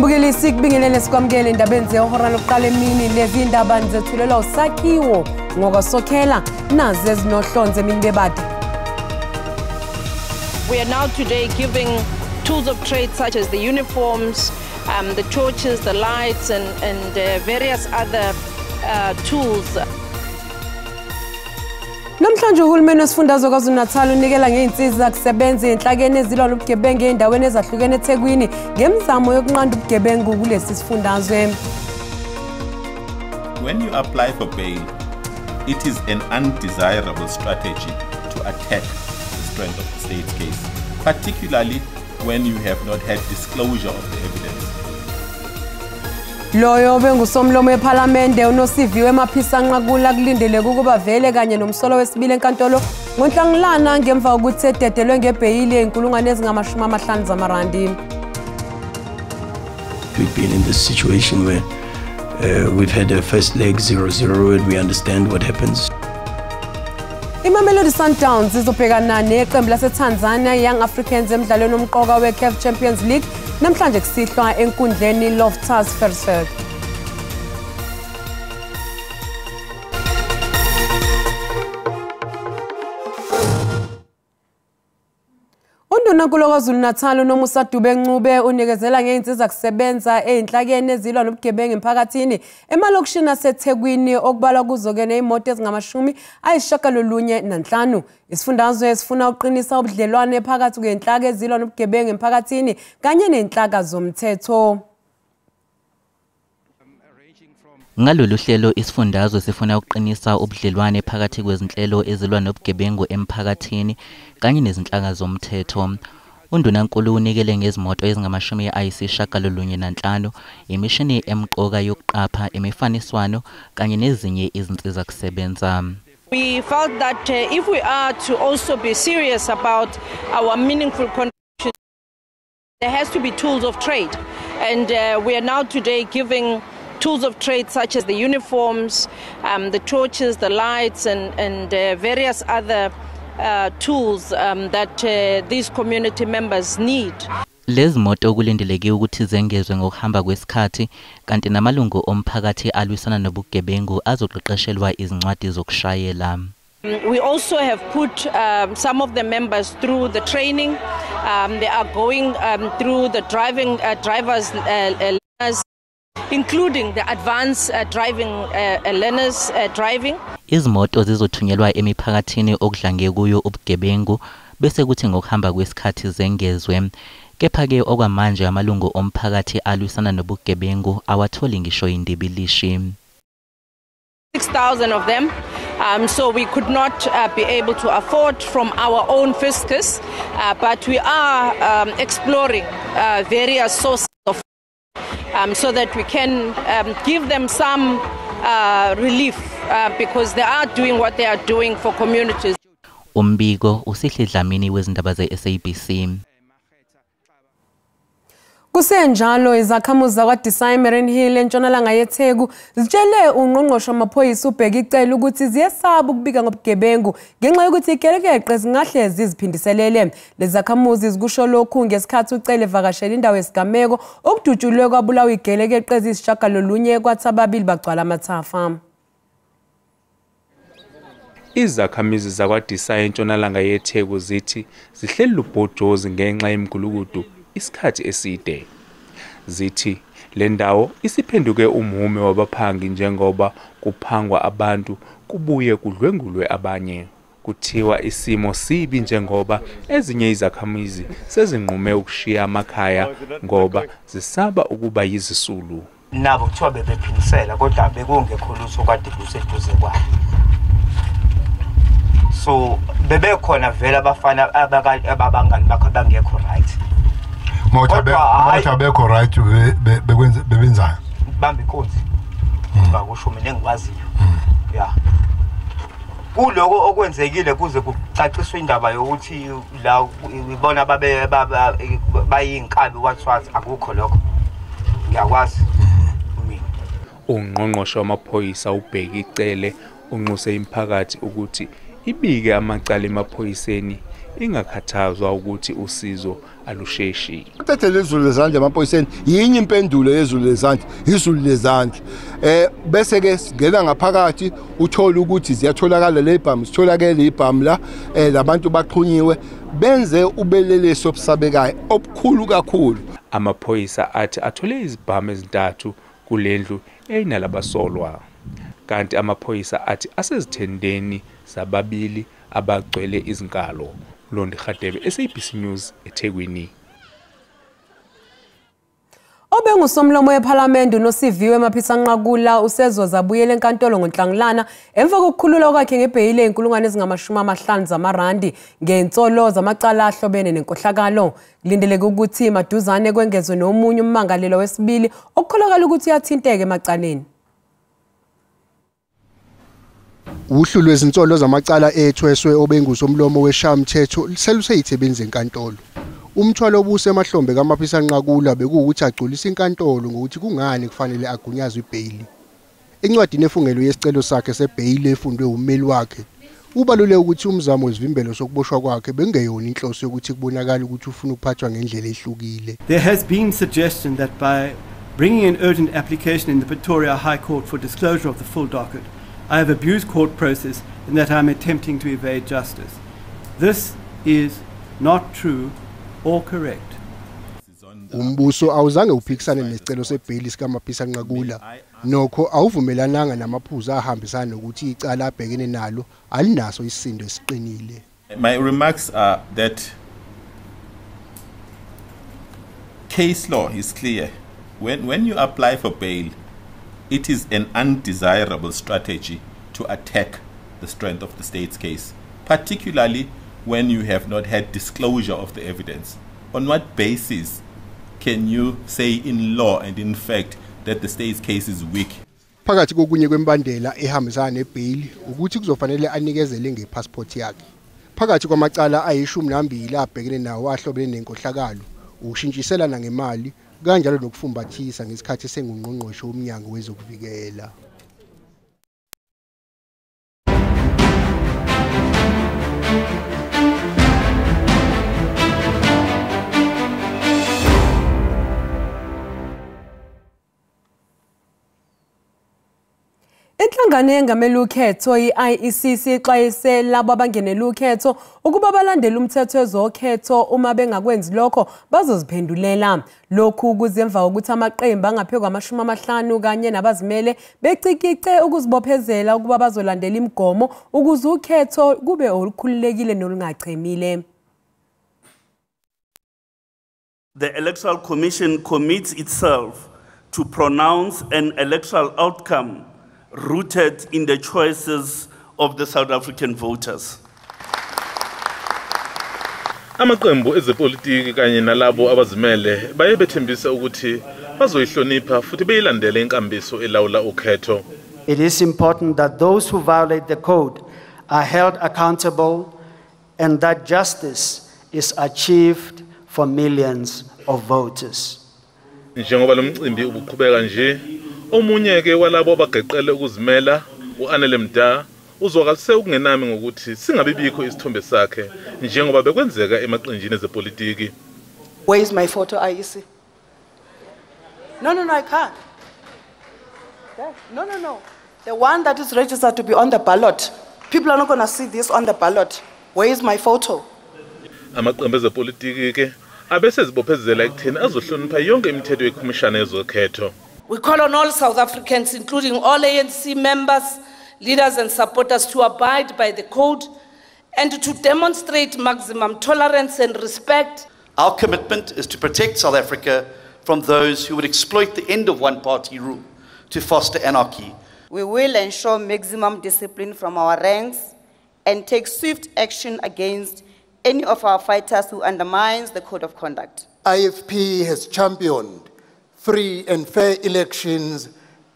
Sibukilisi kubingelele sikwamukele indabeni zehora lokuqala emini lezi indaba nizethulelwa usakhiwo ngokusokhela nazi ezinohlonze emini bebade. We are now today giving tools of trade such as the uniforms, the torches, the lights and various other tools. Namhlanje uhulumeni wesifundazwe KwaZulu-Natal unikela ngeinsiza kusebenza enhlakeni ezilwa nobugebengu endaweni ezahlukene eThekwini ngemizamo yokunqanda ubugebengu kulesi sifundazwe. When you apply for bail, it is an undesirable strategy to attack the strength of the state's case, particularly when you have not had disclosure of the evidence. Loyo bengusomlomo weParliament uNosiviwe Maphisa Nqakula kulindeleke ukuba vele kanye nomsolo wesibili enkantolo ngoNhlangulana ngemva kokuthi ededelwe ngebheyili yenkulungwane ezingama50 zamarandi. We've been in this situation where we've had a first leg 0-0 and we understand what happens. Imamelodi Sundowns izobhekana neqembu laseTanzania Young Africans emidlalweni omqoka weCAF Champions League namhlanje kusihlwa enkundleni Loftus Versfeld. Undunankulu KwaZulu-Natal uNomusa Dube-Ncube unikezela ngeinsiza kusebenza enhlakeni ezilwa nobugebengu emphakathini emalokishini aseThekwini okubalwa kuzo-ke neimoto ezingama-95. Isifundazwe sifuna ukuqinisa ubudlelwane phakathi kwenhlaka ezilwa nobugebengu emphakathini kanye nenhlaka zomthetho. Ngalolu hlelo isifundazwe sifuna ukuqinisa ubudlelwane phakathi kwezinhlelo ezilwa nobugebengu emphakathini kanye nezinhlaka zomthetho. Undunankulu unikele ngezimoto ezingama-95, imishini emqoka yokuqapha, imifaniswano kanye nezinye izinsiza kusebenza. We felt that if we are to also be serious about our meaningful contribution, there has to be tools of trade, and we are now today giving tools of trade such as the uniforms, the torches, the lights and various other tools that these community members need. Lezi moto kulindeleke ukuthi zengezwe ngokuhamba kwesikhathi kanti namalungu omphakathi alwisana nobugebengu azoqeqeshelwa izincwadi zokushayela. We also have put some of the members through the training. They are going through the driver's learners, including the advanced driving learners driving. Izimoto zizothunyelwa emiphakathini okudlange kuyo ubugebengu bese kuthi ngokuhamba kwesikhathi zengezwe. Kepha-ke okwamanje amalungu omphakathi alwisana nobugebengu awatholi ngisho indibilishi. 6,000 of them, so we could not be able to afford from our own fiscus, but we are exploring various sources of so that we can give them some relief because they are doing what they are doing for communities. Umbiko usihle Dlamini wezindaba ze-SABC. Kusenjalo izakhamuzi zakwaDesai Marine Hill entshonalanga yeTheku zitshele ungqongqoshe wamaphoyisa ubheka icela ukuthi ziyesaba ukubika ngobugebengu ngenxa yokuthi igelekeqe zingahle ziziphindiselele. Lezi zakhamuzi zikusho lokhu ngesikhathi ucele evakashela indawo yesigameko okudutshulwe kwabulawa igelekeqe ezisishagalolunye kwathi ababili bagcwala amathafa. Izakhamizi zakwaDesai entshonalanga yeTheku zithi zihleli lubhojozi ngenxa yemgulukudu isikhathi eside. Zithi le ndawo isiphenduke umhume wabaphangi njengoba kuphangwa abantu kubuye kudlwengulwe abanye. Kuthiwa isimo sibi njengoba ezinye izakhamizi sezinqume ukushiya amakhaya ngoba zisaba ukuba yizisulu. Nabo kuthiwa bebephinisela kodwa bekungekho lutho kade kuseduze kwabo. So bebekhona vele abafana abangani bakho bangekho right. Motha bekho right bebenzana. Bambi inkonzi. Bakusho mina engikwaziyo. Yeah. Kuloko okwenzekile kuze kucaciswe indaba yokuthi la ibona bayinkabi wathwathi akukho lokho. Ngiyakwazi. Ungqongqoshe wamaphoyisa ubheka icele unxuse imphakathi ukuthi ibike amacala emaphoyiseni ingakhathazwa ukuthi usizo alusheshi. Uthathe lezulu lezandla emaphoyiseni yinye impendulo yezulu lezandla izulu lezandla bese ke singena ngaphakathi uthola ukuthi ziyatholakala lebhamu sitholakele ibhamu la labantu baxhunyiwe benze ubeleleso obusabekayo obukhulu kakhulu. Amaphoyisa athi athole izibhamu ezintathu kulendlu eyinalabasolwa, kanti amaphoyisa athi asezithendeni zababili abagcwele izinkalo. Londi Khadebe, SABC News, eThekwini. Obengusomlomo wePhalamende uNosiviwe Maphisanqakula usezoza abuyele enkantolo ngoNhlangulana emva kokukhululwa kwakhe ngebheyili ezingu50 zamarandi ngensolo zamacala ahlobene nenkohlakalo. Kulindeleke ukuthi maduzane kwengezwe nomunye ummangalelo wesibili okukholakala ukuthi yathinteke emacaleni. Uhlu lwezinsolo zamacala ethweswe obengusomlomo weshamthetho seluseyithebeni enkantolo. Umthwalo obuse emahlombe kaMaphisanqakula bekuwukuthi agculisa inkantolo ngokuthi kungani kufanele agunyazwe ibheyili. Encwadini efungelo yesicelo sakhe sebheyili efundwe ummeli wakhe, ubalule ukuthi umzamo wesivimbelo sokuboshwa kwakhe bengeyona inhloso yokuthi kubonakala ukuthi ufuna ukuphathwa ngendlela ehlukile. There has been suggestion that by bringing an urgent application in the Pretoria High Court for disclosure of the full docket, I have abused court process and that I am attempting to evade justice. This is not true or correct. Umbuso awuzange uphikisane nesicelo sebheyili sikaMaphisanqakula nokho awuvumelananga namaphuzu ahambisana nokuthi icala abhekene nalo alinaso isisindo esiqinile. My remarks are that case law is clear. When you apply for bail, it is an undesirable strategy to attack the strength of the state's case, particularly when you have not had disclosure of the evidence. On what basis can you say in law and in fact that the state's case is weak? Phakathi kokunye kwembandela ehambisana nebheyili ukuthi kuzofanele anikezele ngepassport yakhe. Phakathi kwamacala ayi12 abhekene nawo ahlobene nenkohlakalo, ukushintshiselana ngemali kanjalo nokufumbathisa ngesikhathi sengungqongqoshe womnyango wezokuvikela. Inhlangano yengamela ukhetho i-IEC ixwayise labo abangenela ukhetho ukuba balandele umthetho wezokhetho uma bengakwenzi lokho bazoziphendulela. Lokhu kuzemva ukuthi amaqembu angaphezulu kwama-50 kanye nabazimele becikice ukuzibophezela ukuba bazolandela imigomo ukuze ukhetho kube olukhululekile nolungachemile. The Electoral Commission commits itself to pronounce an electoral outcome rooted in the choices of the South African voters. Amaqembu ezepolitiki kanye nalabo abazimele baye bethembisa ukuthi bazoyihlonipha futhi beyilandele inkambiso elawula ukhetho. It is important that those who violate the code are held accountable and that justice is achieved for millions of voters. Njengoba lo mcimbi ubuqhubeka nje, omunye ke walabo abageqele ukuzimela uAnele Mda uzokalise ukungenami ngokuthi singabibikho isithombe sakhe njengoba bekwenzeka emaqenjini ezepolitiki. Where is my photo, IEC? No, I can't. No. The one that is registered to be on the ballot. People are not going to see this on the ballot. Where is my photo? Amaqembu ezepolitiki ke abesezibophezela ekutheni azohlonipha yonke imithetho yekhomishana yezokhetho. We call on all South Africans, including all ANC members, leaders and supporters, to abide by the code and to demonstrate maximum tolerance and respect. Our commitment is to protect South Africa from those who would exploit the end of one-party rule to foster anarchy. We will ensure maximum discipline from our ranks and take swift action against any of our fighters who undermines the code of conduct. IFP has championed free and fair elections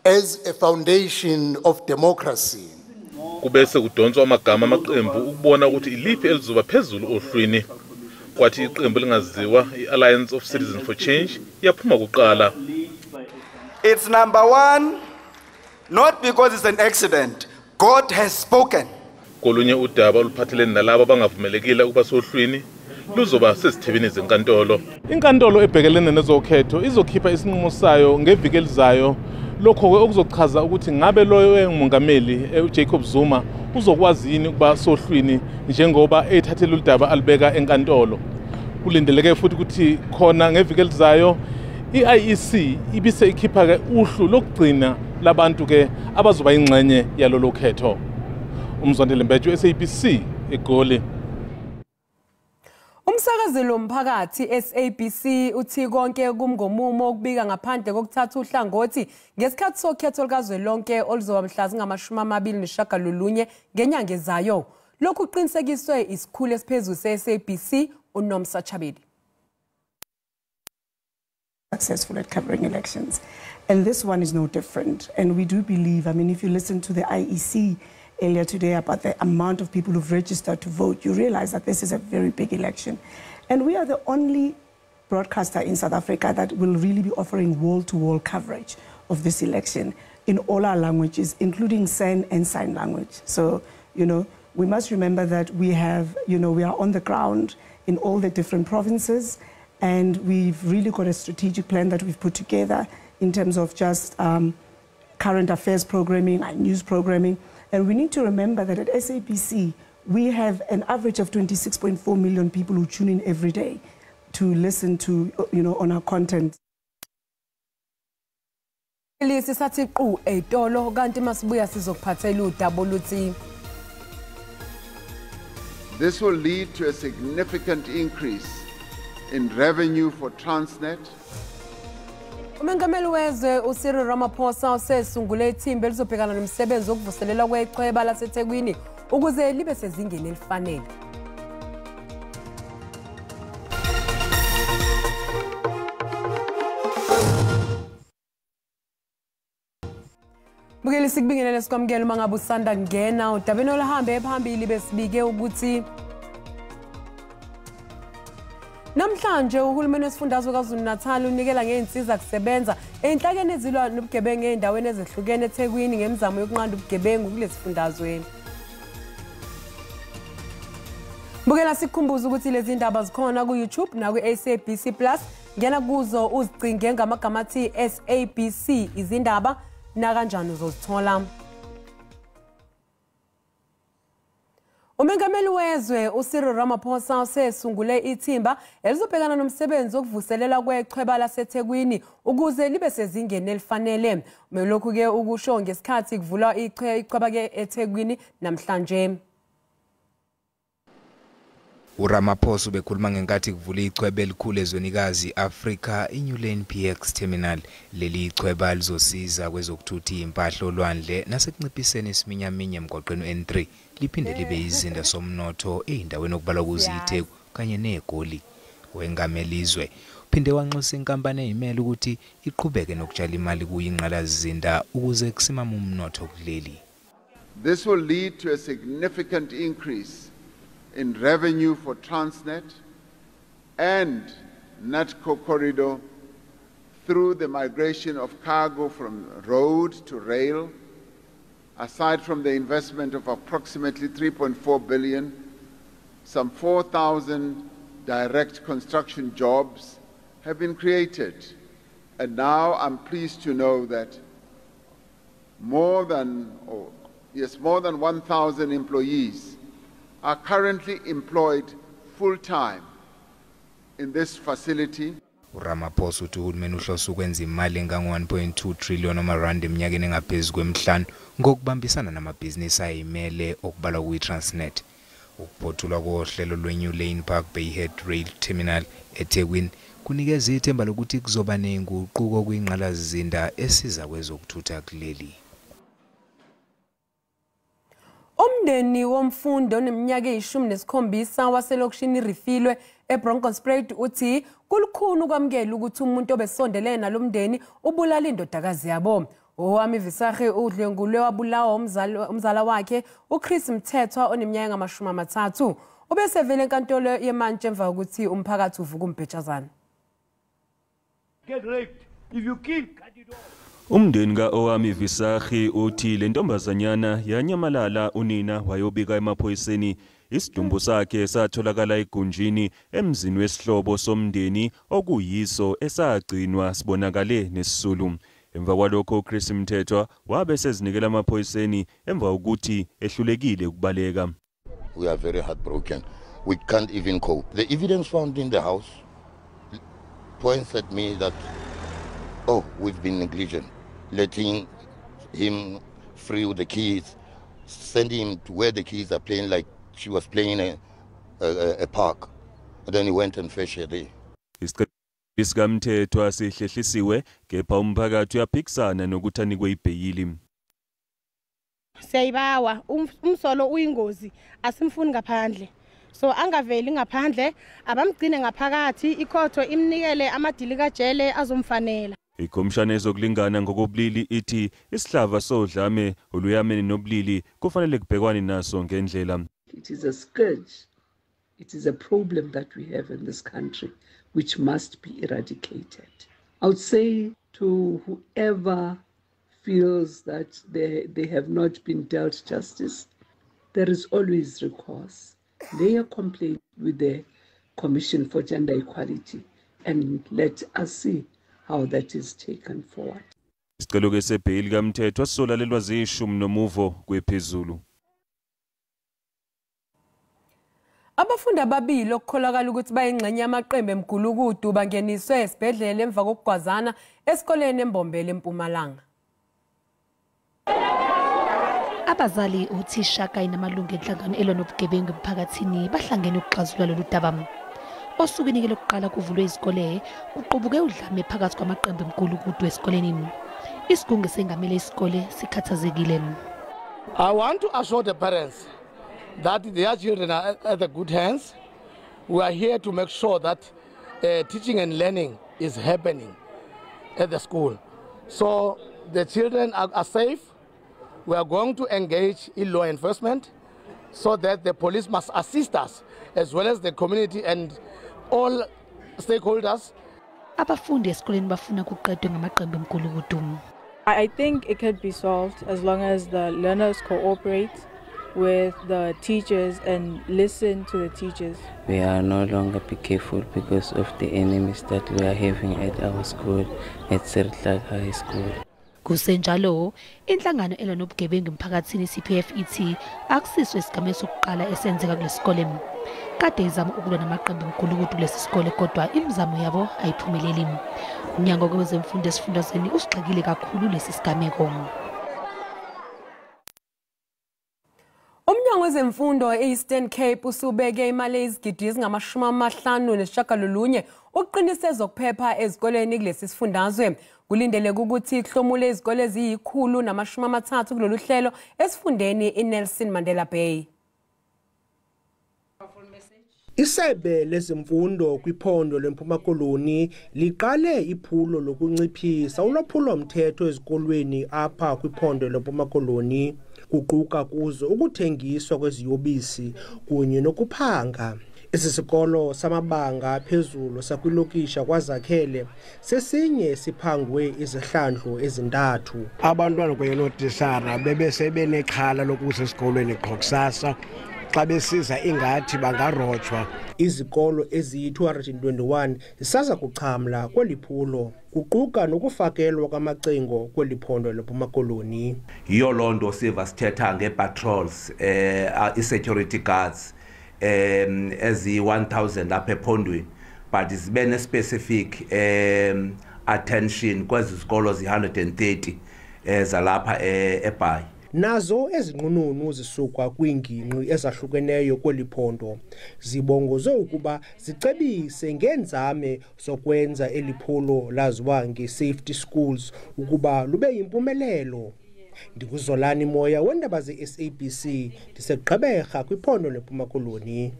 as a foundation of democracy. Kubese kudonswa amagama amaqembu ukubona ukuthi iliphi elizoba phezulu ohlwini. Kwathi iqembu lingaziwa i-Alliance of Citizens for Change yaphuma kuqala. It's number one, not because it's an accident. God has spoken. kolunye udaba oluphathelene nalabo abangavumelekile ukuba sohlwini luzoba sesithebeni zenkantolo. Inkantolo ebhekelene nezokhetho izokhipha isinqumo sayo ngeviki elizayo. Lokho okuzochaza ukuthi ngabe loyo engumongameli uJacob Zuma uzokwazi yini ukuba sohlwini njengoba ethathele udaba alibeka enkantolo. Kulindeleke futhi ukuthi khona ngeviki elizayo iIEC ibise ikhipha ke uhlu lokugcina labantu ke abazoba ingxenye yalolo khetho. Umzondele Mbethu, SABC, eGoli. Umsakazeli womphakathi SABC uthi konke kumngomumo okubika ngaphandle kokuthatha uhlangothi ngesikhathi sokhetho likazwelonke oluzoba mhla zingama-29 ngenyanga ezayo. Lokhu kuqinisekiswe isikhulu esiphezulu se-SABC uNomsa Chabedi. Successful at covering elections, and this one is no different. And we do believe, I mean, if you listen to the IEC earlier today about the amount of people who've registered to vote, you realize that this is a very big election. And we are the only broadcaster in South Africa that will really be offering wall-to-wall coverage of this election in all our languages, including San and Sign language. So, we must remember that we have, we are on the ground in all the different provinces, and we've really got a strategic plan that we've put together in terms of just current affairs programming and news programming. And we need to remember that at SABC, we have an average of 26.4 million people who tune in every day to listen to, on our content. This will lead to a significant increase in revenue for Transnet. Umengameli wezwe uCyril Ramaphosa usesungule ithimba elizobhekana nomsebenzi wokuvuselela kwechweba laseThekwini ukuze libe sezingeni elifanele. Bukeli sikubingelele sikwamukela uma ngabe usanda ngena udabeni oluhambe phambili besibike ukuthi namhlanje uhulumeni wesifundazwe KwaZulu-Natal unikela ngeinsiza kusebenza enhlakeni ezilwa nobugebengu endaweni ezehlukene eThekwini ngemizamo yokunqanda ubugebengu kulesifundazwe. Bukela sikhumbuza ukuthi lezi ndaba zikhona ku YouTube na ku SABC Plus. Ngena kuzo uzicinge ngamagama athi SABC Izindaba na kanjani uzozithola. Umengameli wezwe uCyril Ramaphosa usesungule ithimba elizobhekana nomsebenzi wokuvuselela kwechweba laseThekwini ukuze libe sezingeni elifanele. Lokhu ke ukusho ngesikhathi kuvulwa ichweba ke eThekwini namhlanje. uRamaphosa bekhuluma ngenkathi kuvula ichweba elikhulu ezwenikazi Africa iNew Lane PX Terminal. Leli ichweba lizosiza kwezokuthutha impahla olwandle nasekunciphiseni isiminyaminya emgwaqweni N3 liphinde libe izinda somnotho eindaweni okubalwa kuzo iTheku kanye neGoli. Wengamelizwe uphinde wanxusa inkampani eyimele ukuthi iqhubeke nokutshala imali kuyingqalazizinda ukuze kusimame umnotho kuleli. This will lead to a significant increase in revenue for Transnet and NATCO corridor through the migration of cargo from road to rail. Aside from the investment of approximately 3.4 billion, some 4,000 direct construction jobs have been created. And now I'm pleased to know that more than 1,000 employees are currently employed full-time in this facility. uRamaphosa uthi uhulumeni uhlose ukwenza imali engango-1.2 trillion amarandi eminyakeni engaphezulu kwemihlanu ngokubambisana namabhizinisi ayimele okubalwa kuyi-Transnet. Ukuphothulwa kohlelo lwe-New Lane Park Bayhead Rail Terminal eThekwini kunikeza ithemba lokuthi kuzoba nenguquko kwingqalazizinda esiza kwezokuthutha kuleli. Umndeni womfundi oneminyaka eyi-17 waselokishini Rifilwe eBronkhorstspruit uthi kulukhuni ukwamukela ukuthi umuntu obesondelene nalomndeni ubulala indodakazi yabo. Owami Visache udlengulwe wabulawa umzala wakhe uChris Mthethwa oneminyaka engamashumi 30. Ubesevele enkantolo yemantshi emva kokuthi umphakathi uvuka umbhejazana. Get raped. If you kill, cut it off. Umndeni ka-Owami Visachi uthi le ntombazanyana yanyamalala unina wayobika emaphoyiseni. Isidumbu sakhe satholakala egunjini emzini wesihlobo somndeni okuyiso esagcinwa sibonakale nesisulu. Emva kwalokho uChris Mthethwa wabe sezinikela amaphoyiseni emva ukuthi ehlulekile ukubaleka. We are very heartbroken. We can't even cope. The evidence found in the house points at me that, oh, we've been negligent, letting him free with the kids, sending him to where the kids are playing like she was playing in a park. And then he went and fetched her there. Isigamthethwa sihlehlisiwe kepha umphakathi uyaphikisana nokuthi anikwe ibheyili. Siyayibawa umsolo uyingozi asimfuni ngaphandle. So angaveli ngaphandle abamgcine ngaphakathi ikhotho imnikele amadili kajele azomfanela. Ikhomishana ezokulingana ngokobulili ithi isihlava sodlame oluyamene nobulili kufanele kubhekwane naso ngendlela. It is a scourge. It is a problem that we have in this country which must be eradicated. I would say to whoever feels that they have not been dealt justice, there is always recourse. Lay a complaint with the Commission for Gender Equality and let us see how that is taken forward. Isicelo ke sebheyili kaMthethwa sizolalelwa zishumi nomuvo kwephezulu. Abafundi ababili okukholakala ukuthi bayingxenye yamaqembu emgulukudu bangeniswe esibhedlela emva kokugwazana esikoleni eMbombela eMpumalanga. Abazali uthisha kanye namalungu enhlangano elwa nobugebengu emphakathini bahlangene ukuxazulula lolu daba. Osukwini ke lokuqala kuvulwe izikole kuqubuke udlame phakathi kwamaqembu emgulukudu esikoleni. Isigungu sengamele isikole sikhathazekile. I want to assure the parents that their children are at the good hands. We are here to make sure that teaching and learning is happening at the school. So the children are safe. We are going to engage in law enforcement so that the police must assist us as well as the community and all stakeholders. Abafundi esikoleni bafuna kuqedwe ngamaqembu emgulukudu. I think it could be solved as long as the learners cooperate with the teachers and listen to the teachers. We are no longer be careful because of the enemies that we are having at our school, at Sertlag High School. Kusenjalo inhlangano elwa nobugebengu emphakathini CPF ithi akusiswe isigame sokuqala esenzeka kulesikole. Kade izama ukulwa namaqembu emgulukudu kulesi sikole kodwa imizamo yabo ayiphumeleli. Umnyango wezemfundo esifundazweni usigxekile kakhulu lesi sigameko. Umnyango wezemfundo e-Eastern Cape usubeke imali ezigidi ezingama-59 ukuqinisa ezokuphepha ezikoleni kulesi sifundazwe. Kulindeleke ukuthi kuhlomule izikole eziyi-130 kulolu hlelo esifundeni iNelson Mandela Bay. Isebe lezemfundo kwiphondo lempuma koloni liqale iphulo lokunciphisa ulwaphulo mthetho ezikolweni apha kwiphondo lempuma koloni. Kuquka kuzo ukuthengiswa kweziyobisi kunye nokuphanga. Isisikolo samabanga phezulu sakwilokisha kwazakhele sesinye siphangwe izihlandlo ezintathu. Abantwana kunye nootishara bebesebenexhala lokuza esikolweni qhokusasa xa besiza ingathi bangarotshwa. Izikolo eziyi-221 zisaza kuchamla kweli phulo, kuquka nokufakelwa kwamacingo kweli phondo leMpuma Koloni. Yiyo loo nto siva sithetha nge-patrols, i-security guards ezi-1000 lapha ephondweni, but zibe ne-specific attention kwezi zikolo zi-130 zalapha eBhayi. Nazo ezinqununu zisuka kwiingingqi ezahlukeneyo kweli phondo zibongoze ukuba zicebise ngenzame zokwenza eli phulo laziwa nge-safety schools ukuba lube yimpumelelo. Ndikuzolani Moya wendaba ze-SABC ndiseGqeberha kwiphondo leMpuma Koloni.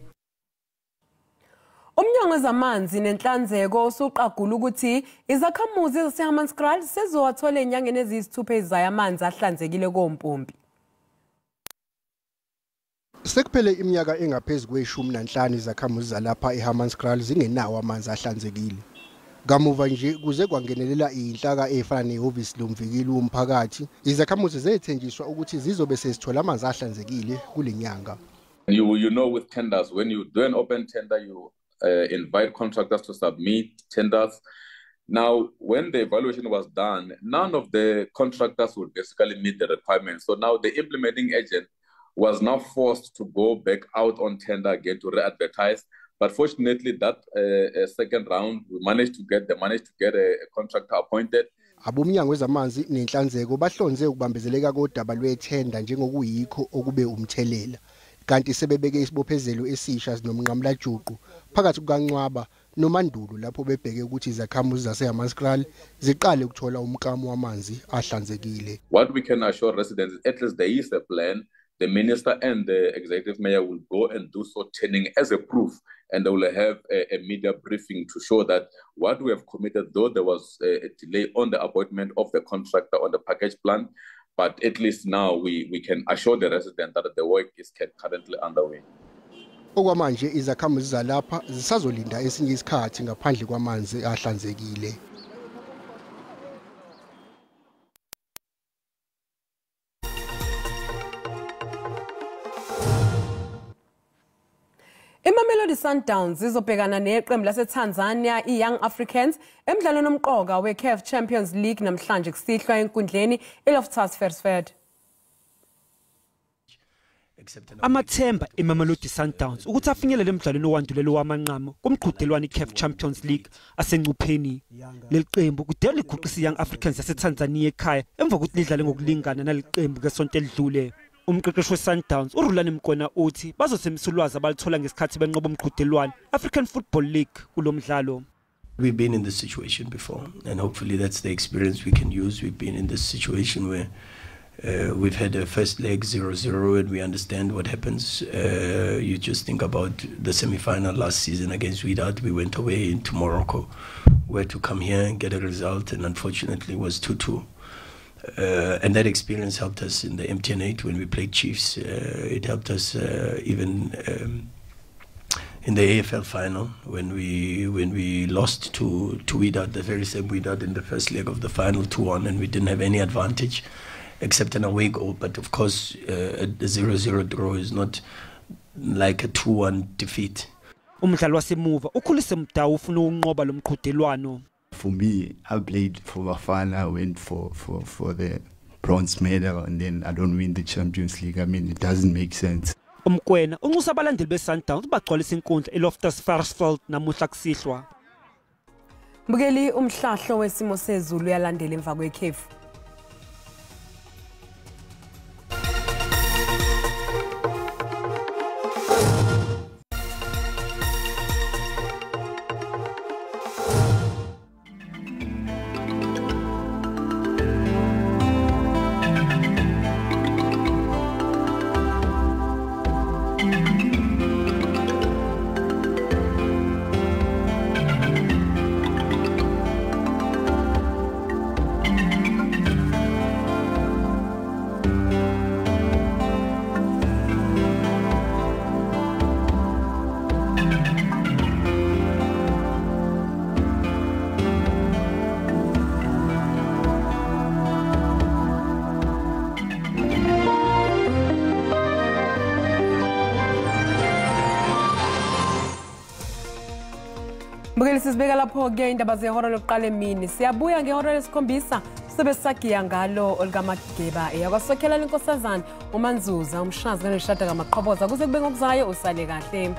Umnyango wezamanzi nenhlanzeko usuqagula ukuthi izakhamuzi zaseHammanskraal sezowathola enyangeni eziyisithupha ezayo amanzi ahlanzekile kompompi. Sekuphele iminyaka engaphezulu kwe-15 izakhamuzi zalapha eHammanskraal zingenawo amanzi ahlanzekile. Kamuva nje kuze kwangenelela inhlaka efana nehhovisi lomvikeli womphakathi, izakhamuzi zethenjiswa ukuthi zizobe sezithola amanzi ahlanzekile kule nyanga. You know, with tenders, when you do an open tender, you invite contractors to submit tenders. Now, when the evaluation was done, none of the contractors would basically meet the requirements. So now the implementing agent was now forced to go back out on tender again to re-advertise. But fortunately, that second round, we managed to get a contractor appointed. Abomnyango wezamanzi nenhlanzeko bahlonze ukubambezeleka kodaba lwethenda njengokuyikho okube umthelela. Kanti sebebeke isibophezelo esisha sinomnqamla juqu phakathi kukaNcwaba noMandulo lapho bebheke ukuthi izakhamuzi zaseHammanskraal ziqale ukuthola umkamo wamanzi ahlanzekile. What we can assure residents is at least there is a plan. The minister and the executive mayor will go and do so training as a proof, and they will have a media briefing to show that what we have committed, though there was a delay on the appointment of the contractor on the package plan, but at least now we can assure the resident that the work is currently underway. Okwamanje izakhamuzi zalapha zisazolinda esinye isikhathi ngaphandle kwamanzi ahlanzekile. Imamelodi Sundowns izobhekana neqembu laseTanzania iYoung Africans emidlalweni omqoka weCAF Champions League namhlanje kusihlwa enkundleni eLoftus Versfeld. Amathemba eMamelodi Sundowns ukuthi afinyelele emidlalweni owandulelo wamanqamo kumqhudelwano iCAF Champions League asengcupheni. Leli qembu kudele liguqisa iYoung Africans yaseTanzania ekhaya emva kokuthi lidlale ngokulingana naleli qembu ngesonto elidlule. Umqeqeshi weSundowns uRulani Mkona uthi bazosemsulwazi abalithola ngesikhathi benqoba umqhudelwano African Football League kulomdlalo. We've been in this situation before, and hopefully that's the experience we can use. We've been in this situation where we've had a first leg 0-0 and we understand what happens. You just think about the semi-final last season against Wydad. We went away into Morocco, where to come here and get a result, and unfortunately it was 2-2. And that experience helped us in the MTN8 when we played Chiefs. It helped us even in the AFL final when we lost to Wydad, the very same Wydad in the first leg of the final 2-1, and we didn't have any advantage except an away goal. But of course, a 0-0 draw is not like a 2-1 defeat. Umdlalo wasemuva ukhulise Mdawu ufuna ukunqoba lo mqhudelwano. For me, I played for Bafana, I went for the bronze medal, and then I don't win the Champions League. I mean, it doesn't make sense. Umkwena unxusa abalandeli beSundowns bagcwalisa inkundla eLoftus Versfeld namuhla kusihlwa. Mbukeli umhlahlo wesimo sezulu yalandela emva kwekhefu. Mbukeli sisibeka lapho ke indaba zehora lokuqala emini. Siyabuya ngehora lesikhombisa sobe sagiya ngalo olikaMageba eyakwasokhela lenkosazana uManzuza umshazi kaNoshada kaMaqhoboza kuze kube ngokuzayo usale kahle.